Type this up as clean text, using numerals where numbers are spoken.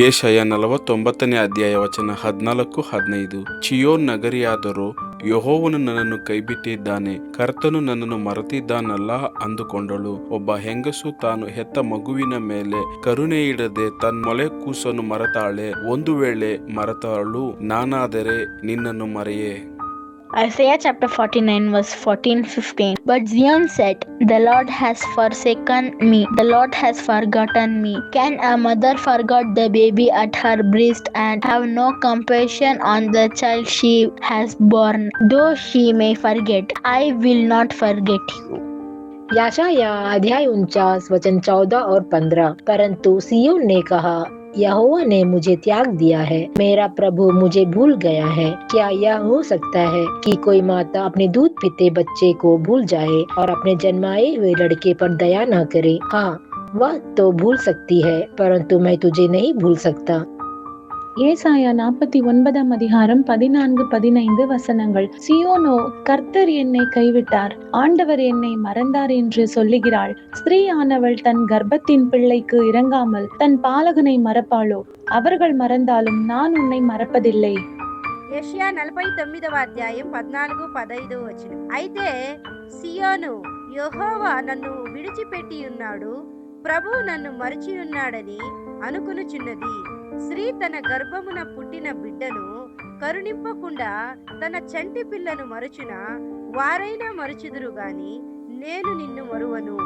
ಯೆಶಾಯ 49ನೇ ಅಧ್ಯಾಯ ವಚನ 14-15. ಚಿಯೋನ್ ನಗರಿಯಾದರೂ ಯೆಹೋವನು ನನ್ನನ್ನು ಕೈಬಿಟ್ಟಿದ್ದಾನೆ, ಕರ್ತನು ನನ್ನನ್ನು ಮರೆತಿದ್ದಾನಲ್ಲ ಅಂದುಕೊಂಡಳು. ಒಬ್ಬ ಹೆಂಗಸು ತಾನು ಹೆತ್ತ ಮಗುವಿನ ಮೇಲೆ ಕರುಣೆಯಿಡದೆ ತನ್ನ ಮೊಲೆ ಕೂಸನ್ನು ಮರೆತಾಳೆ. ಒಂದು ವೇಳೆ ಮರೆತಾಳು, ನಾನಾದರೆ ನಿನ್ನನ್ನು ಮರೆಯೆ. Isaiah chapter 49 verse 14-15. But Zion said, "The Lord has forsaken me, the Lord has forgotten me." Can a mother forget the baby at her breast and have no compassion on the child she has born? Though she may forget, I will not forget you. याशाया अध्याय 49 वचन 14 और 15। परंतु सिय्योन ने कहा, यहोवा ने मुझे त्याग दिया है, मेरा प्रभु मुझे भूल गया है। क्या यह हो सकता है कि कोई माता अपने दूध पीते बच्चे को भूल जाए और अपने जन्माए हुए लड़के पर दया न करे? हाँ, वह तो भूल सकती है, परंतु मैं तुझे नहीं भूल सकता। ஏசாயா 49ஆம் அதிகாரம் 14-15 வசனங்கள். சியோனோ, கர்த்தர் என்னை கைவிட்டார், ஆண்டவர் என்னை மறந்தார் என்று சொல்லுகிறாள். ஸ்திரீயானவள் தன் கர்ப்பத்தின் பிள்ளைக்கு இரங்காமல் தன் பாலகனை மறப்பாளோ? அவர்கள் மறந்தாலும் நான் உன்னை மறப்பதில்லை. యెషయా 49వ అధ్యాయం 14-15 వచనం. అయితే సియోను, యెహోవా నన్ను విడిచిపెట్టి ఉన్నాడు, ప్రభువు నన్ను మరచి ఉన్నాడని అనుకొనుచున్నది. స్త్రీ తన గర్భమున పుట్టిన బిడ్డను కరుణింపకుండా తన చంటి పిల్లను మరచున వారైనా మరచుదురు గాని నేను నిన్ను మరువను.